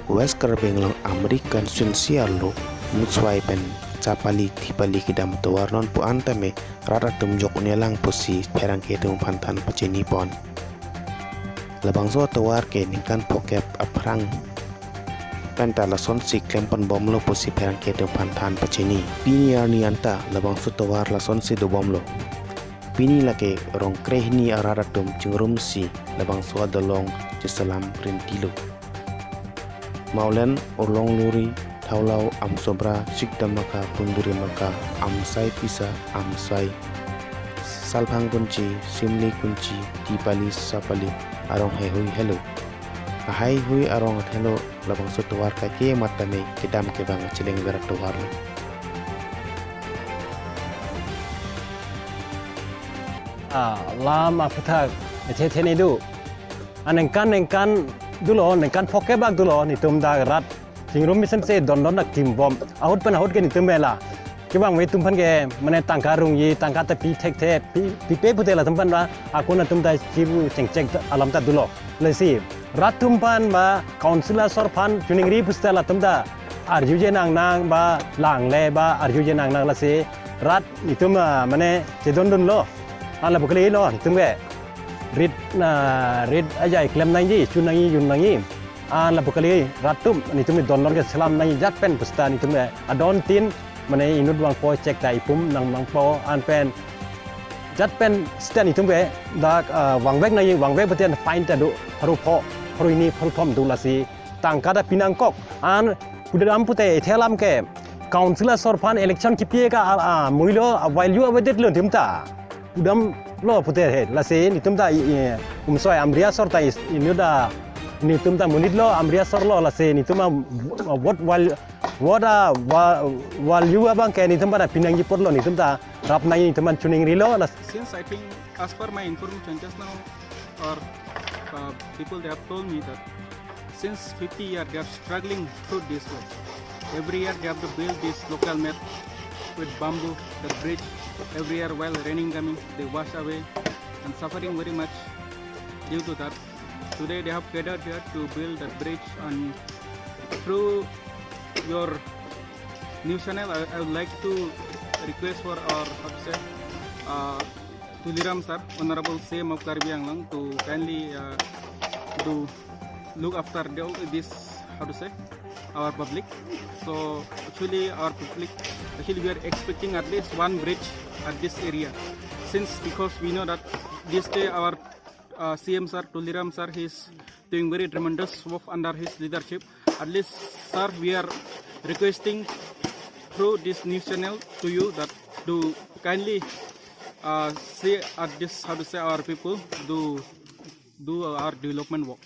West Kerbeng American Sunsiar lo Umswai pen capali tipali kidam tuar non pu antame rara tumjok unelang pusi perang ke tum pantan pacini pon labang so tuar ke ningkan pokep aprang penta la son si klempan bom lo pusi perang ke tum pantan pacini pini arni anta labang so tuar la son si do bom lo pini lake rong krehni arara tum chingrum si labang so dolong jesalam rentilo Maulen urlong luri taulau amsobra sikdamaka punduri maka amsai pisa amsai salphang kunci simli kunci tipali sapali arong hui hello ahai hui arong hello labang sotwar ka ke matame kidam ke bang chileng berak towar lama putak theni du anengkan dulo nengkan pokebak dulo ni tum da rat jingrum mission se don nak tim bom ahut pan ahut ke ni tum bela kibang me tum pan ke mane tangkarung yi tangka te pi tek te pi pe putela tum pan ba akuna tum da chibu cengceng alam ta dulo le si rat tum pan ba councilor sor pan juning ri pustela tum da arju je nang ba lang le ba arju je nang la se rat ni tum mane je don lo ala bukli lo tum be rid aja iklim nangi chun nangi yun nangi la bukali ratum ni tumi donor ke salam nangi jat pen pusta ni tumi adon tin mane inut wang po cek dai pum nang po an pen jat pen sta ni tumi da wang bek betian fine ta do haru ini haru pom du lasi tangkada pinang kok an pudam pute thelam ke councilor sorpan election kipie ka muilo value awedet lon timta pudam lo putih la se ni tumda umswai amria sor ta ini da ni tumda munit lo amria sor lo la se ni tuma what value abang ke ni tumda pinangi por lo ni tumda rap nai ni tuman chuning rilo la since I think as per my information just now or people they have told me that since 50 years they are struggling through this way. Every year they have to build this local net with bamboo, the bridge. Every year while raining coming, they wash away and suffering very much due to that. Today they have gathered here to build that bridge, and through your news channel, I would like to request for our Tuliram sir, Honorable CM of Karbi Anglong, to kindly to look after this, our public. So actually our public, we are expecting at least one bridge at this area, because we know that this day our CM sir Tuliram sir, he is doing very tremendous work under his leadership. At least sir, we are requesting through this news channel to you that to kindly say at this our people do our development work.